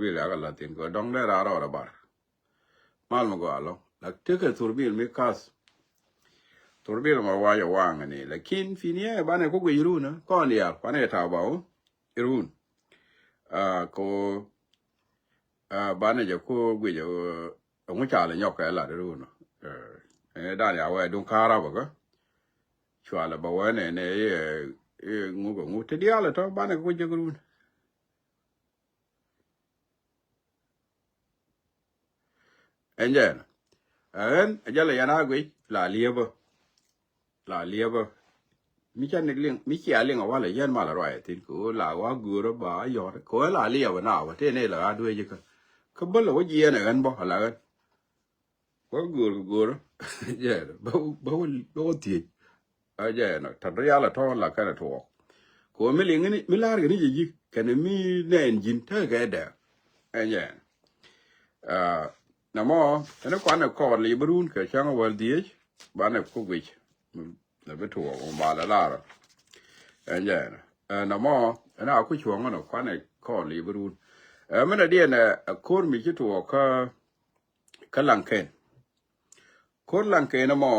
turbil ya Latin ko dong le ra ra bar mal mo go alo la teke turbil mi kas turbil ma wa ya wang ni lakin finie bane ko gwiru na ko ni ya pane ta ba irun ko bane je ko gwi je ngu cha le nyok la de ru no da ya wa dun kara ba ga chwa la ba wa ne ngu te dia la to bane ko je ru enjen ajala yana gwi la lieba mi chan ning mi chia ling wa la yan ma la roi tin ko la wa gu ba yo ko la lieba na wa te ne la due ji ka ba la wa ji ne gan bo la gan ko gu je ba ti a je na ta ya la to la ka to ko mi ling ni mi la ni ji ka ne mi ne engine ta ga da enjen na mo ene kwana ko li brun ke changa wal die bane ko gwich na betu o ma la la enje na mo ene aku chuanga no kwana ko li brun mena die na kor mi kitu ka lanken kor lanken na mo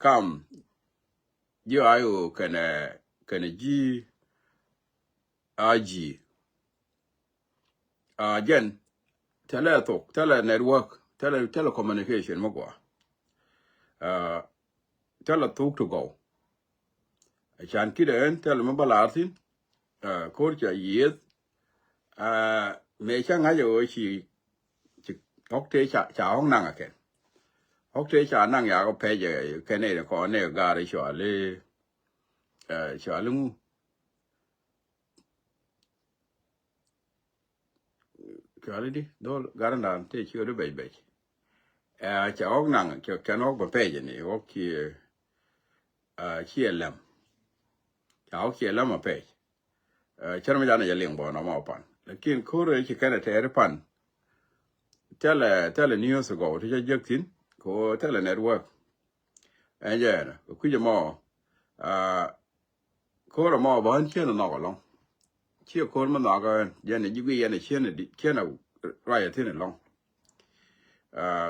kam ji ayo kana ji aji jen tele network telecommunication mo go tele talk to go chan kiden tele mo balatin ko cha yet me chang ha yo chi ok te cha hong nang aken ok te cha nang ya ko pe je ke ne ko ne ga ri chwa le chwa lu chwa di do garan dan te chi ro be cha hong nang cha no ko pe je ni ok chi lam cha ok chi lam ma pe chana ma jana ya ling bo na ma pan lakin ko re chi kana te pan tele news go to jektin ko tele network enje ku je mo ko ro mo ban chen no ko long chi ko mo na ga ye ne ji ye ne chen di chen ra ya tin long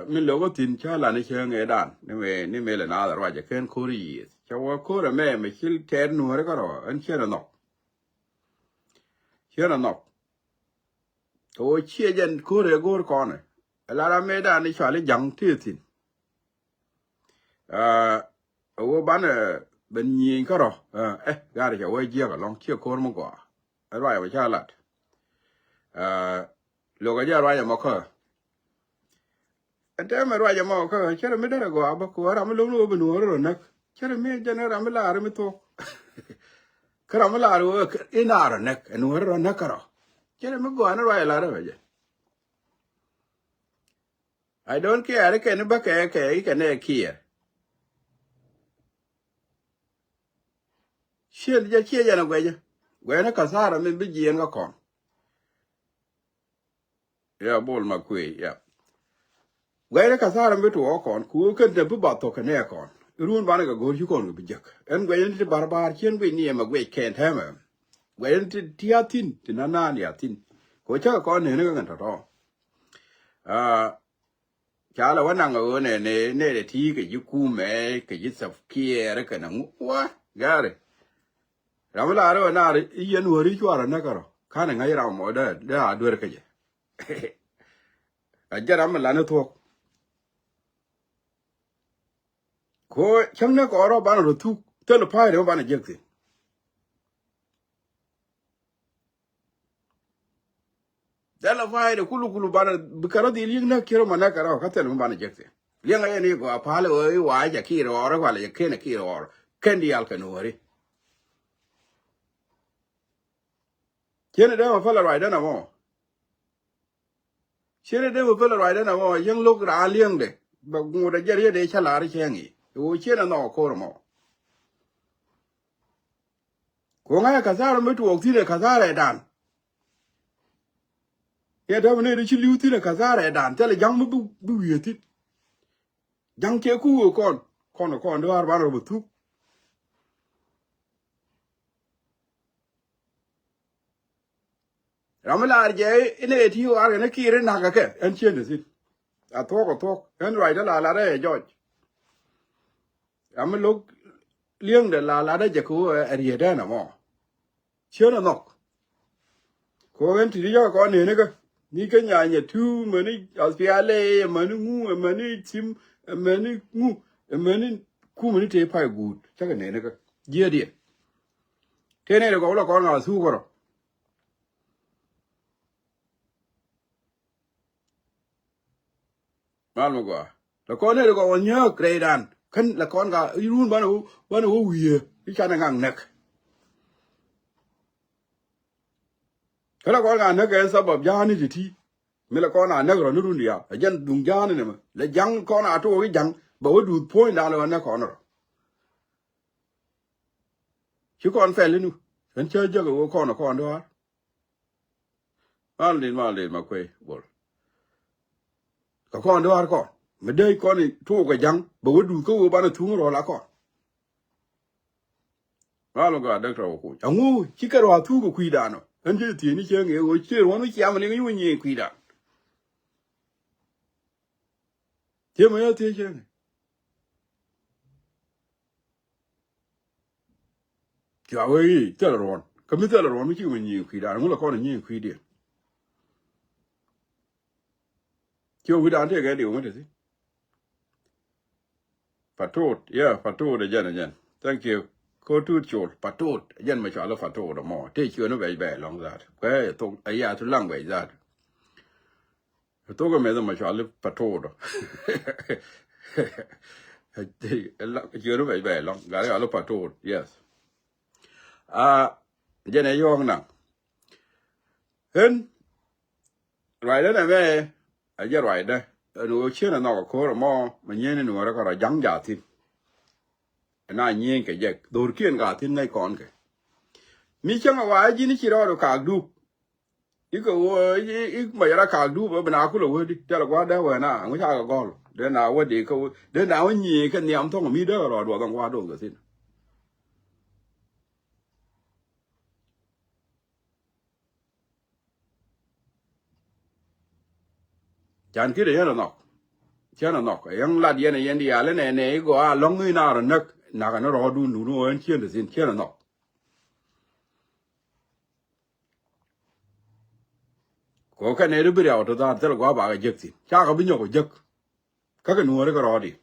min lo go tin cha la ne chen e dan ni me le na ra ja ken ko ri cha wa ko re me chil ter nu re ko ro en chen no to chi jen ko re go ko ne la ra me da ni cha le jang ti tin wo ban ben yin ko ro ga re ja wo ji ga long chi ko mo go ra ya cha lat lo ga ja ra ya mo ko ente me ra ya mo ko chere me da go ba ko ra me lo no be no ro nak chere me jen ra me la ra me to kra me la ro ina ra nak no ro nak ro chere me go na ra ya la ra je I don't care ke ne ba ke ne kia Shia ja chia ja na gwe na kasara me bi jien ga kon ya bol ma kwe ya gwe na kasara me to kon ku ke de bu ba to ke ne kon run ba na ga go ju kon bi jek en gwe ni barbar chien gwe ni ma gwe ken ta ma gwe ni tiatin tinana ni atin ko cha kon ne ga ngan to cha la wana ngo ne de ti ke ju ku me ke ji sa kie re ke na wa gare ramla ro na ri yen wori chwara na karo kana ngai ra mo da adwer ke je ajara mala na to ko chamne ko ro ban ro tu tele pa re ban jekti dala fa re kulu ban bikaro di ling na kiro mana karo ka tele ban jekti lenga ye ni ko pa le wa ja ki ro ro wala ye kene ki ro kendi al ka no wori kene de ma fala right na mo chere de mo fala right na mo yang lok ra liang de ba ngu da jere de chala ri chengi o chere no ko mo ko nga ka zaro me tu oktire ka zare dan ye da ne ri chi liuti ne ka zare dan tele jang bu yeti jang ke ku kon do ar ban ro tu Ramala je in it you are in a key in Nagake and changes it. A talk and write a la George. I'm a look liang the la jaco at Yedana more. Sure knock. Go into the york on the nigger. Nikanya too many as piale, a manu, a many tim, a many moo, a many community pie good. Check a nigger. Dear. 10 years ago, look on us who were. Malmugua. The corner go on your great aunt. Can the conga, you one who we can't hang neck. Can I call a neck as up of Johnny the tea? Milacona never on Rundia, a gent dung John in him. The young corner to a young, but would do point down on the corner. You can't fell in. And church go corner. Maldin, my quay, well. The corner are caught. Meday corny to a young, but would do go about a tumor or la caught. Malaga, Doctor Oku. And woo, chicken or two quidano. And you see any which you want to have any when you quida. Tell me, attention. Away, tell her on. Come tell her on with you when you quida. I'm going to call a new quid. You would not take any what is it? Patot, yeah, patot again. Thank you. Go to church, patot, again, my child of patot or more. Take you in a very bad long that. Where I took a year to long way that. I took a mother, my child of patot. You're very bad long. Got a lot of patot, yes. Jenna Young now. Then, right then away, I get right there. And we'll chin and knock a quarter more, when yen and whatever a young jatty. And I yank a jack, Dorky and got in like conque. Michang a wide in Chiro Kagdu. You go, you may a Kagdu, but I could have would tell what there were now, which I go. Then I would they go, then I when you can the Amton me there or what on what over it. Jan kid a knock. Chana knock, a young lad yen and the island and they go along in our neck, Nagano or do no and cheers in Chana knock. Go can everybody out of that tell go about a jexy. Chaka binyo jack. Kakan no already.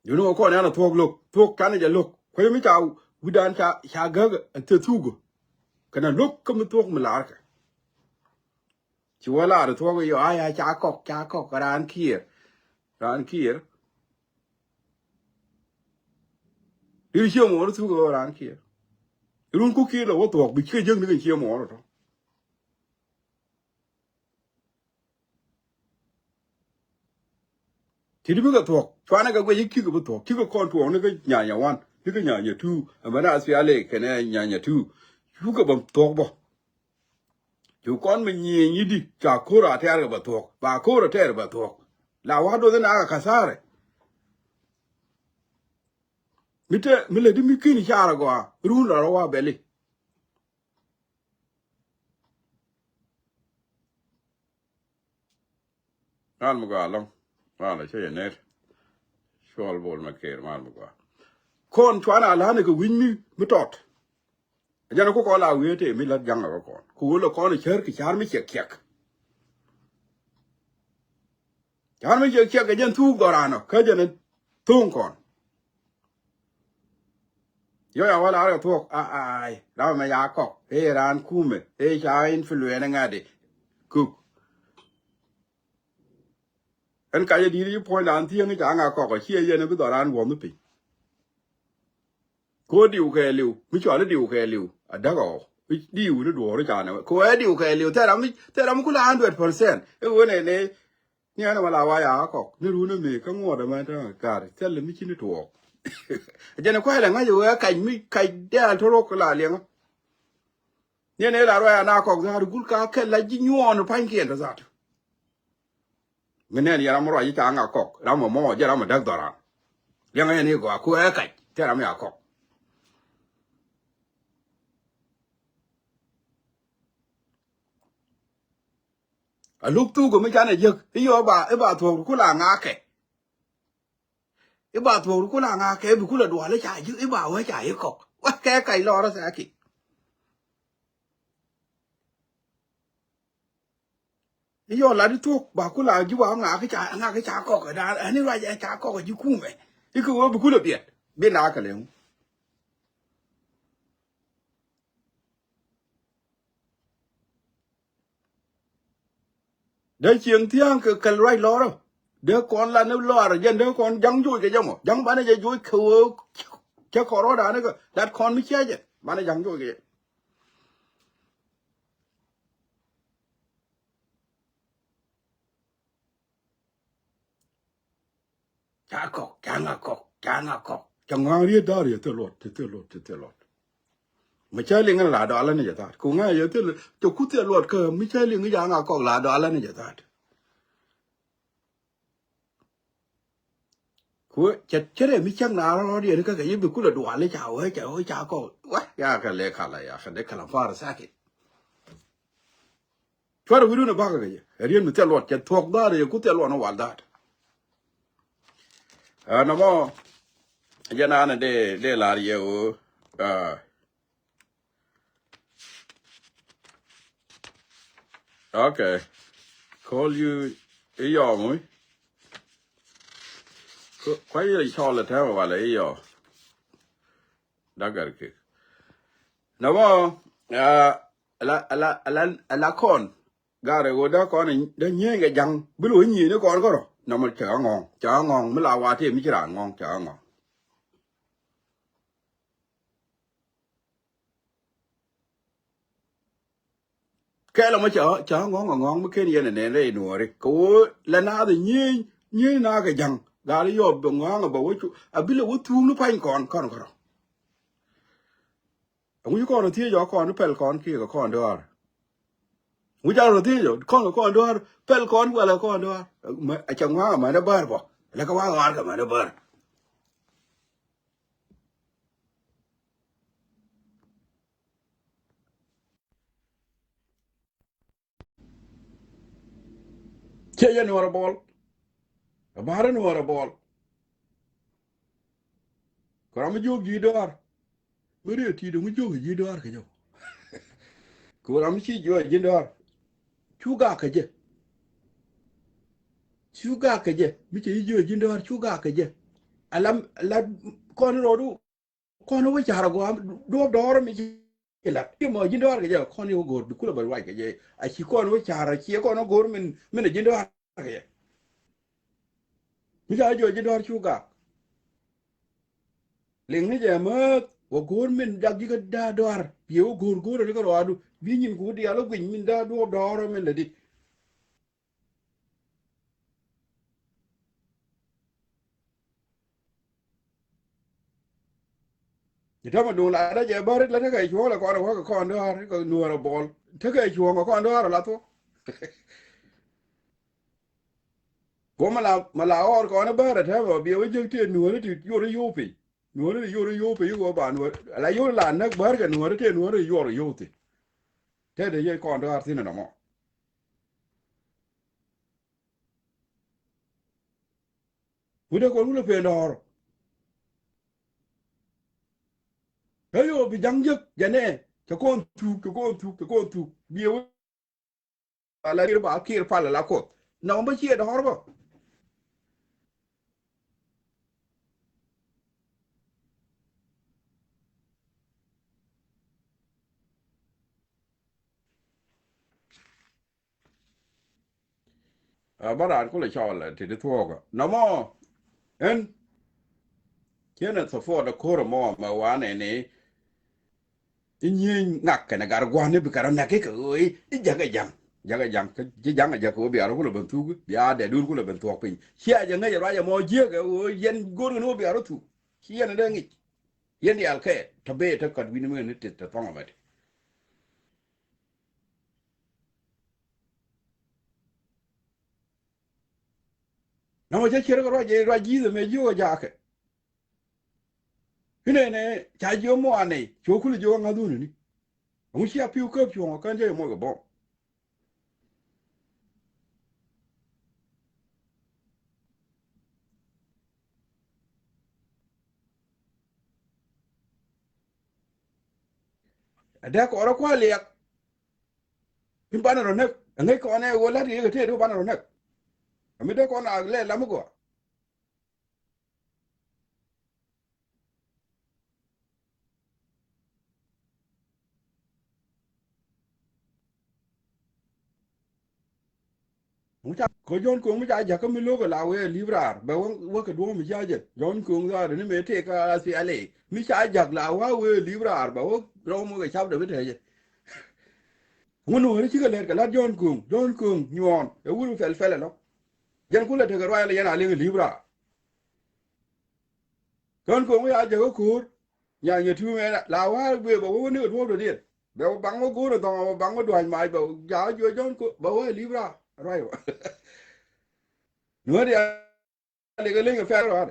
You know, call another talk Canada look. Quay me out, we done shagag and Tetugo. Can I look come to talk Malarka? She will out to talk with your eye, Chakok, around here. Round here. You show more to go around here. You don't cook here or what talk, because you didn't hear more. Typical talk, trying to go where you kick a talk, kick a call to only Yanya 1, you can Yanya 2, and when I see a lake and Yanya 2, you go about talk. You can't mean ye did, Chakura terrible talk, Bakura terrible talk. Now, what doesn't Akasare? Milady Mikini Sharagoa, ruler of our belly. Malmugalum, well, I say a net. Shawl ball my care, Malmugua. Corn Twana Alanic win me, but Janako call our way to a millet younger corn. Cool a corn church, charmy check. Charmy check again 2 Gorano, Kajan and Toncorn. You are all out of talk. Aye, Rama Yakok, hey, Ran Kume, hey, shine for Luenangadi. Cook. And Kaya did you point on the Yanga cock, here you never got on one pig. Go do you, which other do you, a dog, which do you do or China. Go do you, tell me 100%. It wouldn't a near Malawaya cock, the runa make a more than matter. God, tell them to talk. Then a quiet and you work, I meet Kai Del Torocola. Yen la na cock that good car like you on a pine kid as that. When I'm right, I'm a cock, I'm a more, I'm a doctor. Young and you go, a quick, tell me a cock. a luk tu ko mi chane je yo ba to ku la nga ke ba to ku la nga ke bu ku la do le cha ju ba wa cha ko wa ke kai lo ra sa ki yo la di tu ba ku la ju ba nga ke cha ko da ani ra ja cha ko ju ku me ku bu ku la bi na ka le de chieng tiang ke kal rai lo ro de kon la no lo ra jen de kon jang ju ke jamo jang ba ne je ju ku ke ko ro da ne ko dat kon mi che je ba ne jang ju ke cha nga ko chẳng ngang ri da ri te lo mà chơi liền là đó là này vậy cũng ngay giờ thế là chỗ cút tiền luật cơ mới chơi liền cái dạng nào còn là đó là này vậy cú chết chết đấy mới chắc nào nó đi cái gì bị cú là đùa lấy chào ơi chào con quá ya cái lẽ khá là ya cái đấy khá là phá ra sakit cho nó nó bao cái gì riêng mình tiền luật chết thuộc đó thì cút tiền luật nó hoàn đó nó mà giờ nào này để là gì okay call you ý giờ mới quay lại cho là theo vào lấy giờ đã cái cái nó mà là con gà rồi đó con này đó nhớ cái răng biết lỗi gì nữa con có rồi nó mà chở ngon mới là qua thêm mới chỉ là ngon chở ngon cái là mà chở ngon mới cái này này đây nùa đấy cố là na thì nhớ na cái răng gà đi vô bằng ngon là bảo với chú à biết là với thun nó phải con có rồi ông con là thiên gió con nó phải con kia có con đó ngũ cha rồi thiên gió con đó phải con qua là con đó mà chẳng hóa mà nó bơi bỏ là cái hóa ngon cả mà nó bơi chơi cho nó ball bà nó ball còn mà vô gì đó mới được thì đừng có vô gì đó cái gì còn mà chỉ vô gì đó chú gà cái gì mới chỉ vô gì đó chú gà cái gì là con nó đủ con nó mới trả được qua đua đó mới chỉ là cái mà gì đó cái gì con nó gột cũng là bởi vậy cái gì à chỉ con nó mới trả rồi chỉ con nó gột mình là gì đó cái gì mới trả vô gì đó chú gà liền cái gì mà wa gor min dag diga da dor biyo gor daga wadu bi nyin go di ala gwin min da do doro min di ita ma do la da je bare la daga jo la ko dor ko nuora bol ta ga jo ko dor la to ko mala or ko na bare ta ba biyo je te nuora ti yo pi go ba nuora la yo la na bare ga nuora te nuora yo ti te de je ko dor ti na mo ude ko lu pe dor ayo bi jang jek jane ko tu biyo la ri ba kir fa la ko na ba chi dor ba baran ko le chola ti de thuoga no mo en kiena so for the core mo ma wane ne inyi ngak kana gar gwane bi kara nake ko oi jaga jang ji jang ja ko bi aro ko ben tu bi a de dur ko ben tu pin sia ja ngai ra ja mo je ga o yen gor no bi aro tu sia na de ngi yen yal ke to be to kad wini men te to fanga bet na mo je kira ko ra ji de me jo ja ke ne cha jo mo ane jo ku jo nga du ni 我需要 più 个 più 我感觉 mo 个 bon ada ko ro ko le pin bana ro nek ngai ko ne wala ri ga te do bana ro nek mi de ko na le la mu go mu ta ko jon ko mu ja ja ka mi lo ga la we librar ba wa ka do mi ja je jon ko ga ni me te ka si ale mi ja ja la wa we librar ba wo ro mu ga chap de te je mu no ri ga le ga la jon ko nyon e wuru fel fel no jan kula te ga wa le yana le libra jon ko mu ja ja ko kur nhà nhà thu mẹ là hoa về bảo vô nước thua rồi đi bảo bắn có cú rồi tao bắn có đoàn mày bảo giá chưa cho bảo ơi libra rồi nữa đi để cái linh cái phe rồi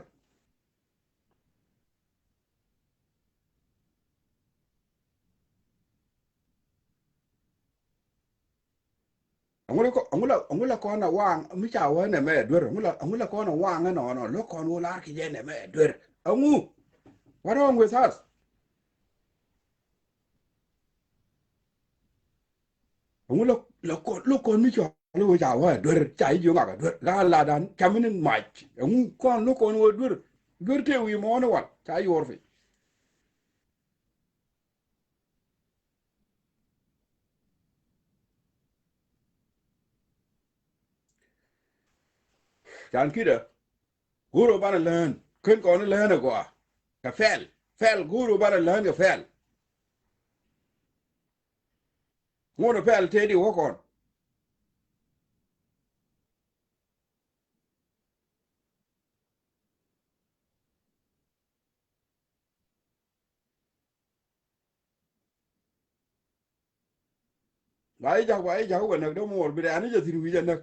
ông là con nào quang mới chào ấy này mẹ đưa rồi ông là con nào quang ấy nó lúc con vô lá cái gì này mẹ đưa ông ngu what wrong with us ông lúc con mới chào lúc chào ấy đưa chạy vô ngạc đưa là đàn chăm nên mày ông con lúc con vô đưa theo ý món nó vậy chạy vô rồi chẳng kia guru bana learn kun ko learn ko ka fel guru bana learn ka fel ngono fel te di wokon bai ja ko na do mo bi ani je tiru je nak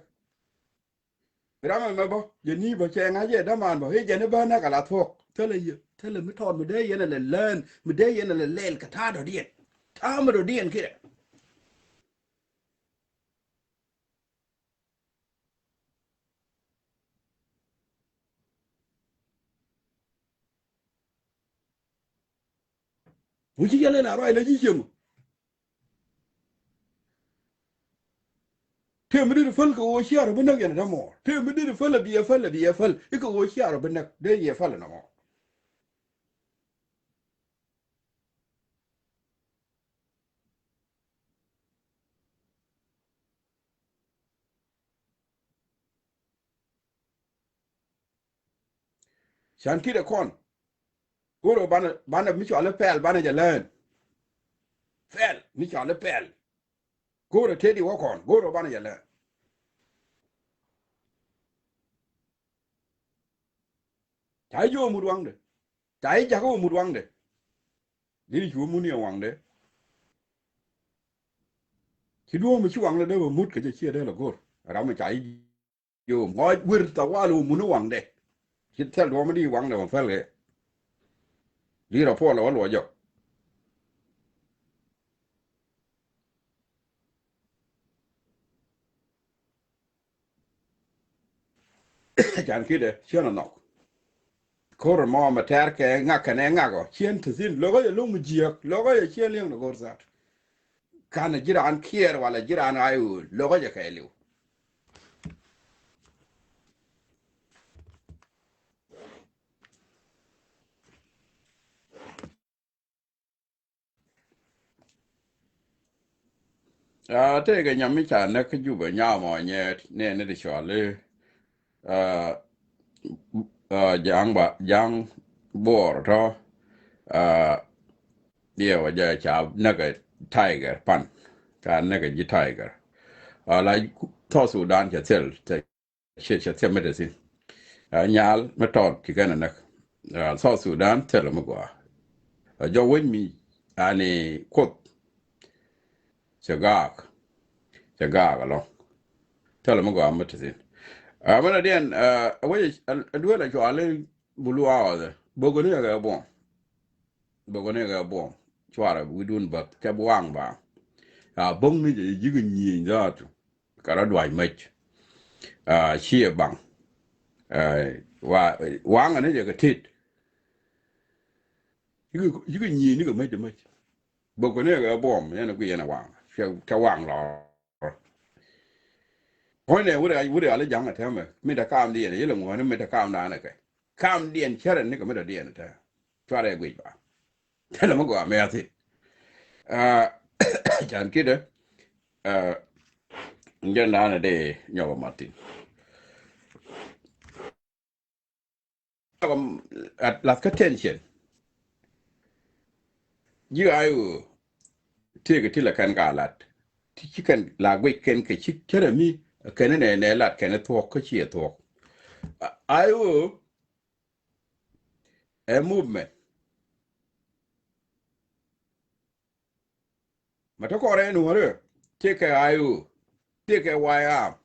rama ma bo je ni bo che nga je da man bo he je ne ba na ka la thok tele mi ton mi de ye na le learn mi de ye na le lel ka ta do dien ta ma do dien kire mu ji yele na roi le ji jem te mi de fel ko o shiar bu nak ye na mo te mi de fel bi ye fel ko o shiar bu nak de ye fel na mo shan kire kon guru bana mi cho le fel bana je learn fel mi cho le pel goro tedi wakon goro bana yala tai jo mudwang de tai jago mudwang de diri chu muni wang de ki do mu chu wang de ba mut ke je chia de la gor ra ma tai jo ngoi wir ta wa lu munu wang de ki tel do ma di wang de wang fel ge li ra po la wa lo jo jan ki de chen no kor mo ma ter ke nga ka ne nga go chen tu zin lo go lu mu jiak lo go ye chen liang no gor sa kana jira an kier wala jira an ayu lo go je ka liu te ga nyam mi cha na ka ju ba nya mo nye ne de sho le uh, jang bor to dia wa ja cha na ga tiger pan ka na ga ji tiger la to sudan cha sel te che sel medicine nyal ma to ki kana na so sudan tel ma gwa jo wen mi ani kot chagak lo tel ma gwa medicine mana den wa adwa la jo ale bulu awa bogone ga bon chwara widun ba ke buang ba bong ni ji gi nyi za tu kara dwai mech chie bang wa wang ne je ga tit ji gi nyi ni ga mech boko ne ga bom yana ku yana wang ta wang lo hone wure ala janga ta me mi da kam di ne yelo ngone mi da kam na na kai kam dien cheren ne ko mi da dien ta tware gwe ba tele mo go me ati a jan kide ngen na na de nyoba martin at la attention you ayu tege tila kan galat ti kan la gwe ken ke chi teremi ken ne lat ken to ko chi to ayu a movement mata ko re no re take ayu take wire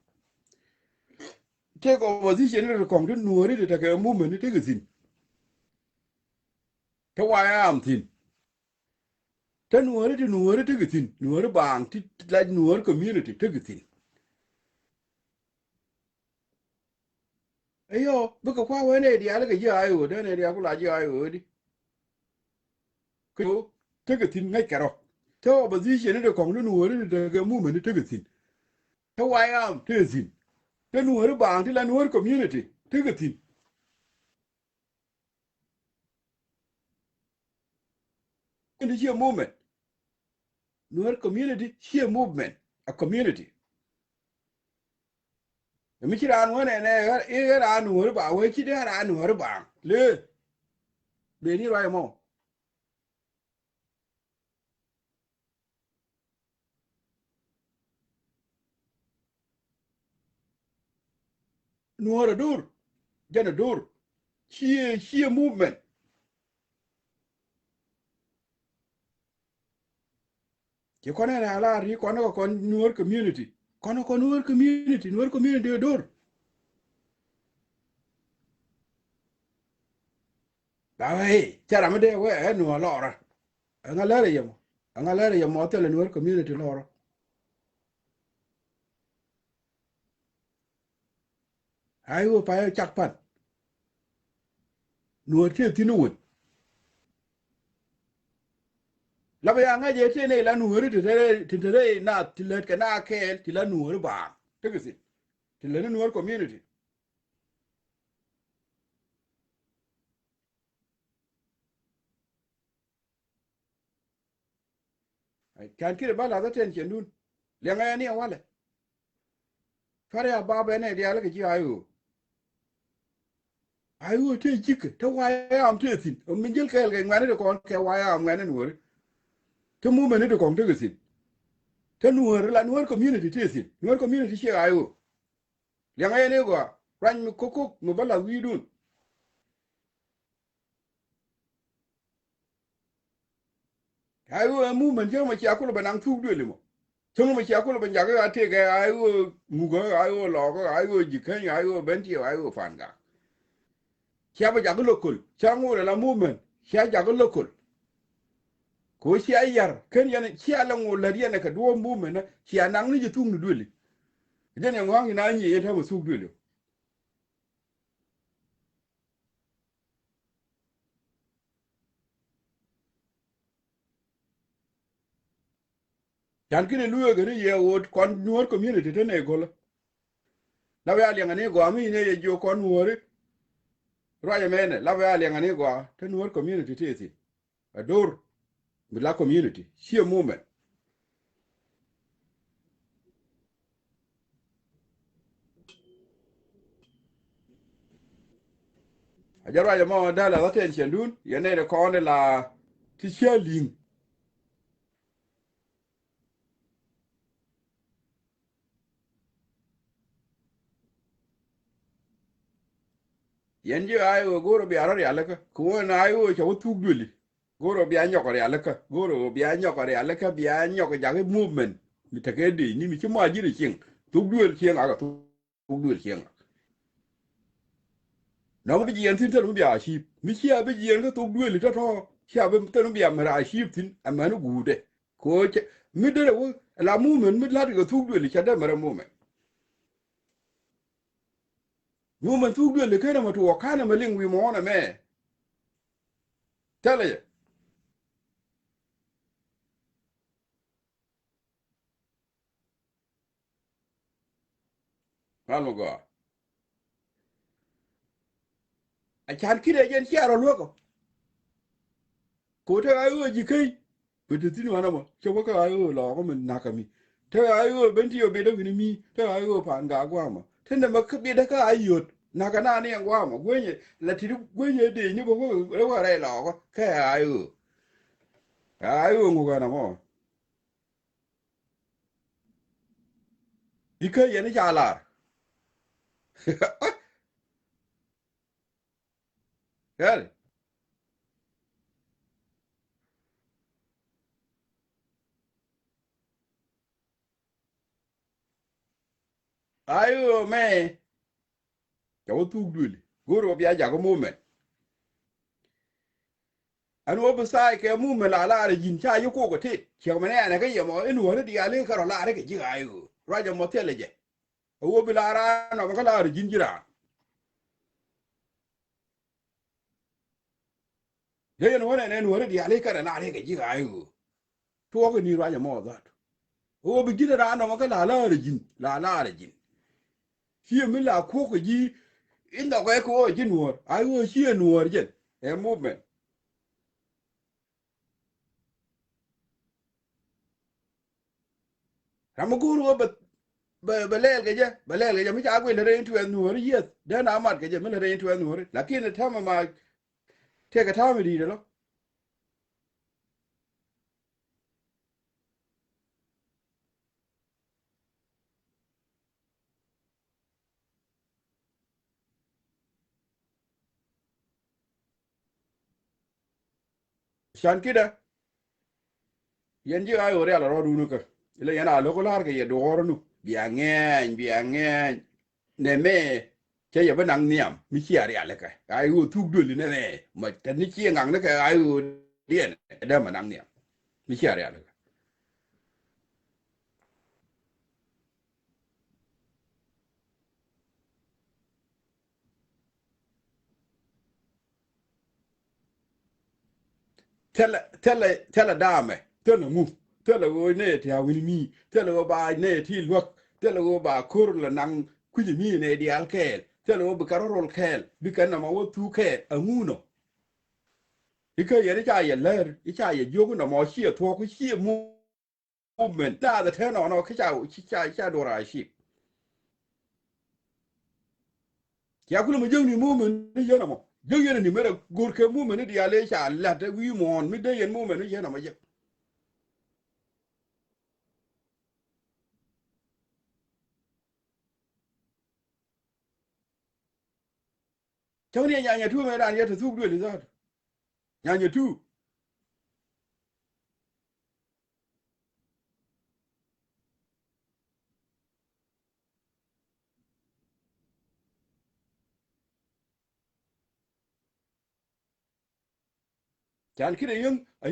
take opposition re ko ndu no re de take movement take sin to wire am tin ta no re take sin no re bang ti la no community take sin ayo buka kwa wene dia la ga ya ayu de ne dia ku la ya ayu di ko take sin ngai karo to opposition re ko ndu no re de take movement take sin to wire am take sin ta no re bang ti la no community take sin in the movement no community here movement a community mi ci ran wona ne e ran no ba we ci de ran no ba le be ni rai mo no dur jana dur here movement ke kono na la ri kono ko no community kono ko no community dur ba we cara me de we no lora nga lere yemo nga lere yemo tele no community lora ayo pa chak pat no te tinu wut la ba nga je te ne la no ri te na tilet ke na ke ti la no ba te gisi ti la no community kan kire ba la ten chen dun le nga ni wale fare ba ba ne dia la ke ji ayu te jik te wa am te sin min jil ke ngane de kon ke wa am ngane nur te mu mene de kon te sin te nur la nur community te sin nur community che ayu le nga ne go ran mi koko mu bala wi dun ayu mu men je ma ci akulu banang tu de limo tun mu ci akulu ban jaga te ga ayu mu go ayu lo go ayu jikan ayu benti ayu fanga chia ba jaga lokol chia ngu la movement chia jaga lokol ko chia yar ken yana chia la ngu la yana ka do movement na chia nang ni jitung ni dole idan yan wangi na yi ta musu dole kan kine luwe gari ye wot kon nuor community te ne gola la ya li ngani go ami ne ye jo kon nuor roya mene la ya li ngani go te nuor community te ti ador mi la community chia movement ajara ya ma da la ten chendun ye ne de kon la ti chia ling yen je ayo goro bi arari alaka ko na ayo cha wutu duli goro bi anyo ko alaka goro bi anyo ko alaka bi anyo ko jage movement mi take de ni mi ci mo ajiri king tu duel king aga tu duel king na mo bi yen tin tan bi ashi mi ci abi yen ko tu duel to to ci abi tan bi amara ashi tin amanu gude ko mi de la movement mi la ko tu duel ci da mara movement tu duel ke na matu wakana maling wi mo na me. 这里 mal mo go a chan kire jen chiaro luoko ko te ayo ji kai bete tinu ana mo che ko ka ayo lo ko men nakami te ayo benti yo bedo mi te ayo pan ga gwa ma te ne ma kbi da ka ayot nakana ni ngwa ma gwenye la ti gwenye de ni ko ko wa re lo ko ka ayo ngo ga na mo ike ye ni cha lar hel ayo me ko tu dul goro bi aja ko mo me anu obu sai ke mu me la la jin cha yu ko te che me ne ga ye mo enu ne di ale ka la re ke ji ayo raja mo tele je wo bi la ra no ka la jin jira ye no ne ne di ale ka la re ke ji ayo to ko ni raja mo da wo bi jira ra no ka la jin la jin shi mi la ko ji inda ko ji nuor ayo shi nuor je e movement ramaguru balel ke je mi cha gwe le into en nuor yes den amat ke je mi le into en nuor lakini tama ma te ka tama di lo shan kida yen ji ayo re ala ro nu ka ile yana lo ko lar ke ye do nu bi angen ne me che ye banang niam mi chi ari ala ka ayo tu du le ne ma tan ni chi ngang ne ka ayo dien da ma nang niam mi chi ari ala tela dame tela mu tela go ne ti awini mi tela go ba ne ti lwak tela go ba kur la nang kuji mi ne di alkel tela go ba karol kel bi kana ma wo tu ke anguno ika yere cha ye ler icha ye jogu na mo chi to ku chi mu movement da da te no ka cha do ra shi ya kulu mu jeng ni movement ni yana mo jeng yana ni mera gor ke movement di ale cha la te wi mon mi de yen movement ni yana mo je tawni nya tu me dan ye to su du ni za nya tu chan kide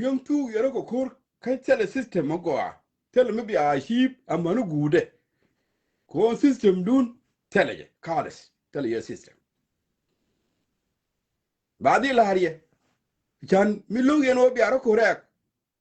yung tu yero ko kor kai tele system mo go a tele mi bi a ship amanu gude ko system dun tele je kales tele ye system badi la hariye chan mi lu yeno bi aro korek